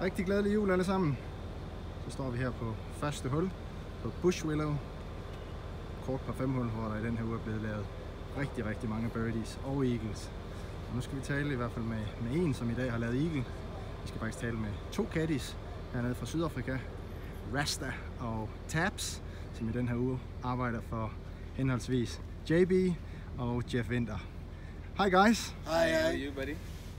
Rigtig glædelig jul alle sammen. Så står vi her på første hul på Bush Willow. Kort par 5 hul, hvor der i den her uge er blevet lavet rigtig mange birdies og eagles. Og nu skal vi tale i hvert fald med en, som i dag har lavet eagle. Vi skal faktisk tale med 2 caddies hernede fra Sydafrika. Rasta og Tabs, som i den her uge arbejder for henholdsvis JB og Jeff Winter. Hi guys. Hi, how are you, buddy?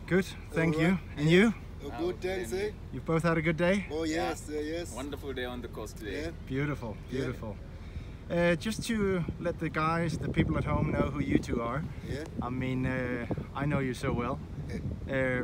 Good, thank you. And you? A good day, eh? You've both had a good day? Oh yes, yes. Wonderful day on the coast today. Yeah. Beautiful, beautiful. Just to let the guys, the people at home know who you two are. Yeah. I mean, I know you so well.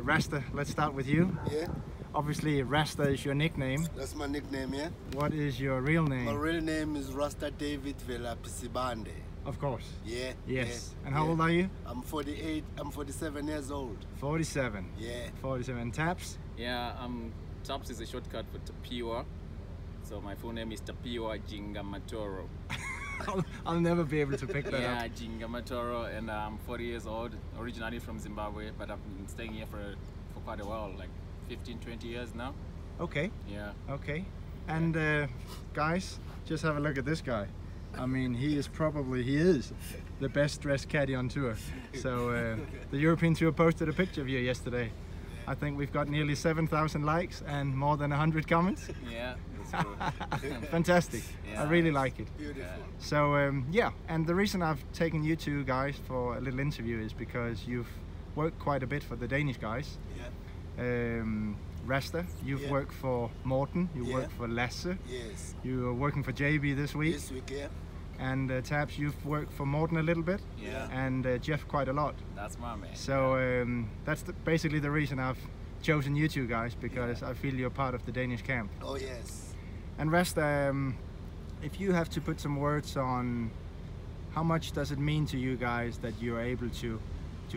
Rasta, let's start with you. Yeah. Obviously, Rasta is your nickname. That's my nickname, yeah. What is your real name? My real name is Rasta David Velapisibande. Of course. Yeah. Yes. Yeah, And how old are you? I'm 48. I'm 47 years old. 47. Yeah. 47. And Taps? Yeah, Taps is a shortcut for Tapiwa. So my full name is Tapiwa Jingamatoro. I'll never be able to pick that up. Yeah, Jingamatoro, and I'm 40 years old, originally from Zimbabwe, but I've been staying here for quite a while, like 15, 20 years now. Okay. Yeah. Okay. And guys, just have a look at this guy. I mean, he is the best dressed caddy on tour. So the European Tour posted a picture of you yesterday. I think we've got nearly 7,000 likes and more than 100 comments. Yeah, that's true. Fantastic. Yeah. I really like it. Beautiful. So yeah, and the reason I've taken you two guys for a little interview is because you've worked quite a bit for the Danish guys. Yeah. Rasta, you've worked for Morten, you worked for Lasse. Yes. You are working for JB this week. This week, yeah. And Tabs, you've worked for Morten a little bit. Yeah. And Jeff quite a lot. That's my man. So that's basically the reason I've chosen you two guys, because I feel you're part of the Danish camp. Oh yes. And Rasta, if you have to put some words on how much does it mean to you guys that you're able to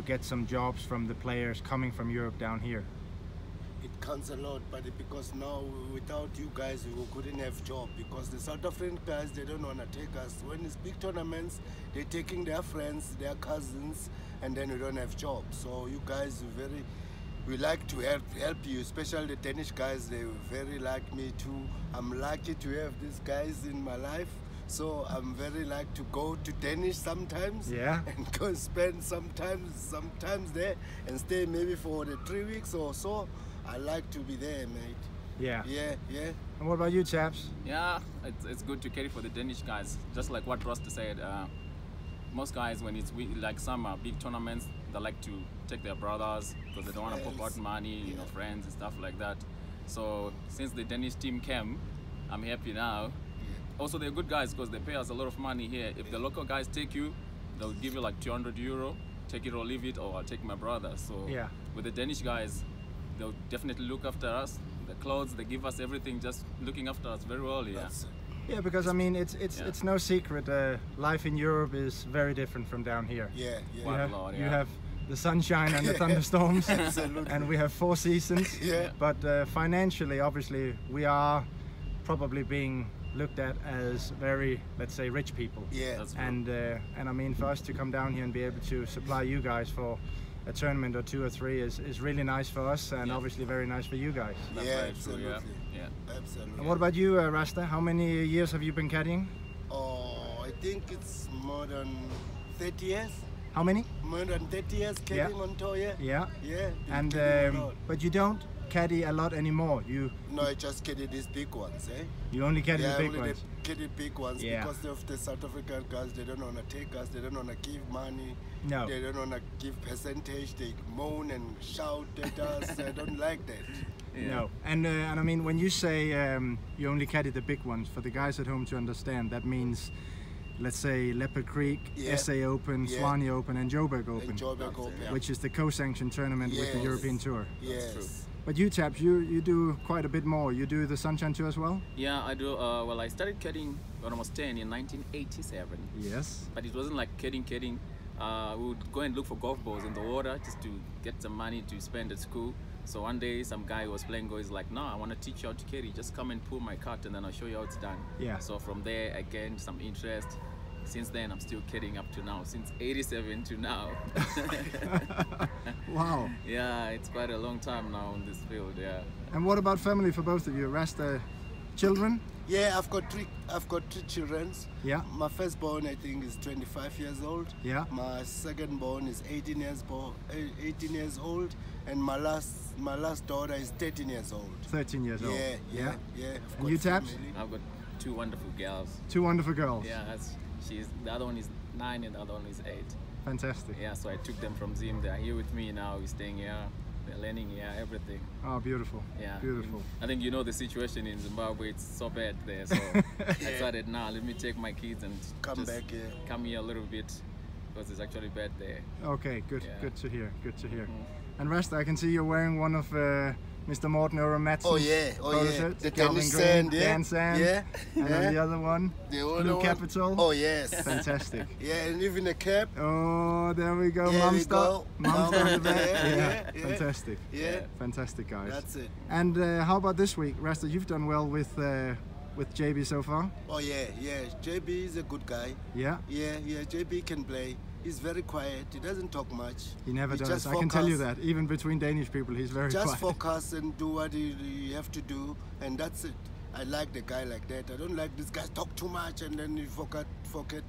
get some jobs from the players coming from Europe down here? It counts a lot, but because now without you guys we couldn't have job, because the South African guys, they don't want to take us. When it's big tournaments, they're taking their friends, their cousins, and then we don't have jobs. So you guys we like to help you, especially the Danish guys. They very like me too. I'm lucky to have these guys in my life. So I'm very like to go to Danish sometimes, and go spend sometimes there and stay maybe for the 3 weeks or so. I like to be there, mate. Yeah. Yeah, yeah. And what about you, Chaps? Yeah, it's good to carry for the Danish guys. Just like what Rosta said, most guys, when it's like some big tournaments, they like to take their brothers because they don't want to pop out money, you know, friends and stuff like that. So since the Danish team came, I'm happy now. Also, they're good guys because they pay us a lot of money here. If the local guys take you, they'll give you like 200 euro, take it or leave it, or I'll take my brother. So with the Danish guys, they'll definitely look after us. The clothes, they give us everything, just looking after us very well. Yeah, because I mean, it's no secret. Life in Europe is very different from down here. Yeah. You have the sunshine and the thunderstorms, and we have 4 seasons. But financially, obviously, we are probably being looked at as very, let's say, rich people. Yeah, that's true. And I mean, for us to come down here and be able to supply you guys for a tournament or 2 or 3 is really nice for us, and obviously very nice for you guys. That's absolutely. Yeah. Absolutely. And what about you, Rasta? How many years have you been caddying? Oh, I think it's more than 30 years. How many? More than 30 years caddying on tour, Yeah. And but you don't caddy a lot anymore. No, I just caddy these big ones, eh? You only caddy the big ones. Caddy big ones because of the South African guys. They don't want to take us. They don't want to give money. No. They don't want to give percentage. They moan and shout at us. I don't like that. No. And I mean, when you say you only caddy the big ones, for the guys at home to understand, that means, let's say, Leopard Creek, SA Open, Swanee Open, and Joburg Open, which is the co-sanctioned tournament with the European Tour. Yes. But you, Taps, you do quite a bit more. You do the Sunshine Tour as well? Yeah, I do. Well, I started caddying when I was 10 in 1987. Yes. But it wasn't like caddying. We would go and look for golf balls in the water just to get some money to spend at school. So one day some guy who was playing golf is like, no, I want to teach you how to caddy. Just come and pull my cart and then I'll show you how it's done. Yeah. So from there I gained some interest. since then I'm still kidding up to now, since 87 to now. Wow. Yeah, it's quite a long time now in this field. Yeah. And what about family for both of you? Rasta, children? Yeah, I've got three children. Yeah. My firstborn, I think, is 25 years old. Yeah. My secondborn is 18 years old, and my last daughter is 13 years old. 13 years old. Yeah. And you, Tabs? I've got two wonderful girls. Two wonderful girls. Yeah, the other one is 9 and the other one is 8. Fantastic. Yeah, so I took them from Zim. They're here with me now. We're staying here. They're learning here, everything. Oh, beautiful. Yeah. Beautiful. I think you know the situation in Zimbabwe. It's so bad there. So I decided now, let me take my kids and Come back here. Come here a little bit because it's actually bad there. Okay, good. Yeah. Good to hear. Good to hear. And Rasta, I can see you're wearing one of Mr. Morten Matsson's photo shirts. The Calvin tennis Green, sand, Dan Sand. Yeah. And then the other one, The other Blue one. Capital. Oh yes. Fantastic. Yeah, and even a cap. Oh, there we go. There we Mum's go. Mum's on the back. Yeah. Fantastic. Yeah. Fantastic, guys. That's it. And how about this week, Rasta? You've done well with JB so far. Oh yeah. JB is a good guy. Yeah. Yeah. JB can play. He's very quiet. He doesn't talk much. He never does. just I can tell you focus. that. Even between Danish people, he's very Just quiet. focus and do what you have to do, and that's it. I like the guy like that. I don't like this guy talk too much and then you forget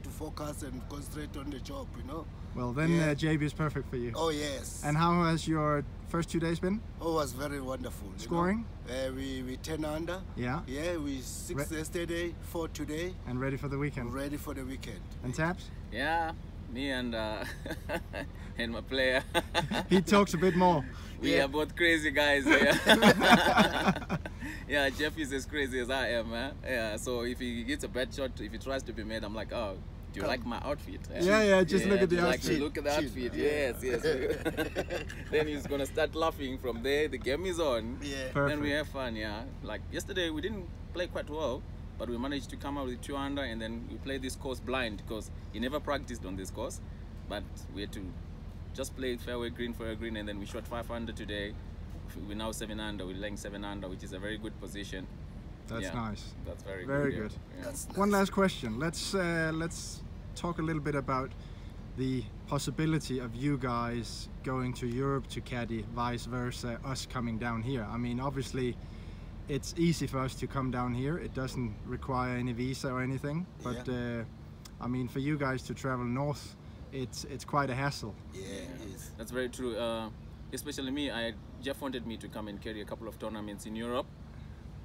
to focus and concentrate on the job, you know. Well, then Yeah. JB is perfect for you. Oh yes. And how has your first 2 days been? Oh, it was very wonderful. you Scoring? know. We 10 under. Yeah. Yeah, we 6 yesterday, 4 today. And ready for the weekend. Ready for the weekend. And Taps? Yeah, me and and my player. He talks a bit more. We are both crazy guys. Yeah. Yeah, Jeff is as crazy as I am. Yeah, so if he gets a bad shot, if he tries to be made, I'm like, oh, do you like my outfit? Yeah, just look at the do you like outfit. to look at the outfit. Yes. Then he's gonna start laughing from there. The game is on. Yeah. Perfect. Then we have fun. Yeah, like yesterday we didn't play quite well, but we managed to come out with 2 under, and then we played this course blind because he never practiced on this course, but we had to just play fairway green, and then we shot 5 under today. We're now 7 under. We're laying 7 under, which is a very good position. That's nice. That's very Very good. good. Yeah. That's nice. One last question. Let's talk a little bit about the possibility of you guys going to Europe to caddy, vice versa, us coming down here. I mean, obviously, it's easy for us to come down here. It doesn't require any visa or anything. But I mean, for you guys to travel north, it's quite a hassle. Yeah, it is. That's very true. Especially me, Jeff wanted me to come and carry a couple of tournaments in Europe,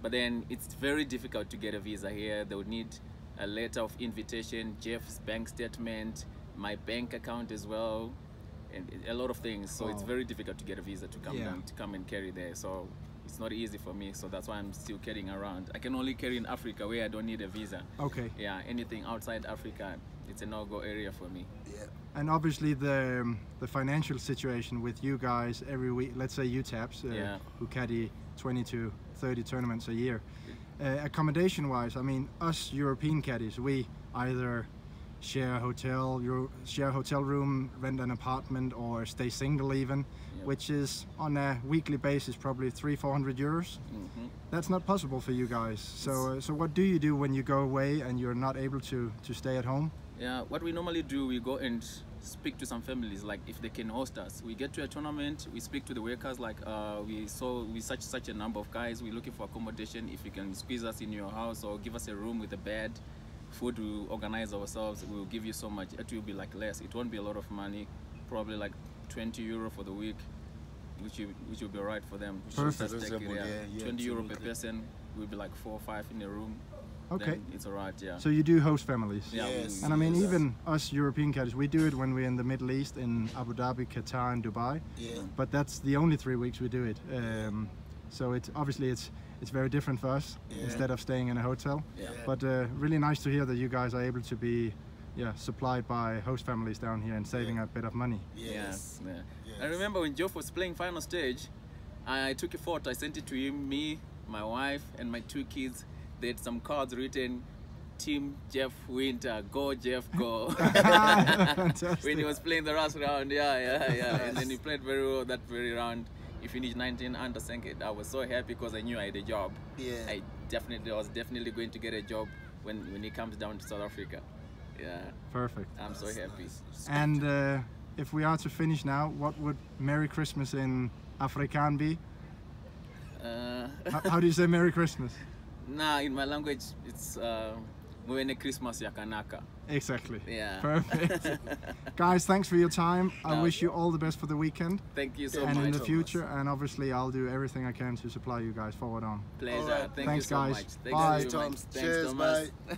but then it's very difficult to get a visa here. They would need a letter of invitation, Jeff's bank statement, my bank account as well, and a lot of things. So it's very difficult to get a visa to come down, to come and carry there. So it's not easy for me. So that's why I'm still carrying around. I can only carry in Africa where I don't need a visa. Okay. Yeah, anything outside Africa, it's a no-go area for me. Yeah. And obviously the financial situation with you guys every week, let's say you Taps, who caddy 20 to 30 tournaments a year. Accommodation wise, I mean, us European caddies, we either share a hotel room, rent an apartment, or stay single even, which is on a weekly basis probably 300-400 euros. That's not possible for you guys. So what do you do when you go away and you're not able to stay at home? Yeah, what we normally do, we go and speak to some families, like if they can host us. We get to a tournament, we speak to the workers, like we such a number of guys, we're looking for accommodation. If you can squeeze us in your house or give us a room with a bed, food, we organize ourselves, we'll give you so much. It will be like less, it won't be a lot of money, probably like 20 euro for the week, which will be alright for them. Perfect. Just take it, Yeah, 20 euro per person, will be like 4 or 5 in a room. Okay. Then it's alright, yeah. So you do host families? Yeah, Yes. And I mean, even us European caddies, we do it when we're in the Middle East, in Abu Dhabi, Qatar, and Dubai. Yeah. But that's the only 3 weeks we do it. So it's obviously it's very different for us instead of staying in a hotel. Yeah. But really nice to hear that you guys are able to be supplied by host families down here and saving a bit of money. Yes. Yeah. Yes. I remember when Geoff was playing final stage, I took a photo, I sent it to him, me, my wife, and my 2 kids. They had some cards written, Team Jeff Winter, go Jeff, go. Fantastic. When he was playing the last round, and then he played very well that very round. He finished 19 under second. I was so happy because I knew I had a job. Yeah. I was definitely going to get a job when he comes down to South Africa. Yeah. Perfect. I'm so happy. And if we are to finish now, what would Merry Christmas in Afrikaan be? How do you say Merry Christmas? Nah, in my language, it's Mwene Christmas ya Kanaka. Exactly. Yeah. Perfect. Guys, thanks for your time. I No. wish you all the best for the weekend. Thank you so And much. in the future, and obviously I'll do everything I can to supply you guys forward on. Pleasure. Alright. Thank Thanks, you so guys. much. Thank Bye. you so much. Cheers, Thanks, Thomas. bye.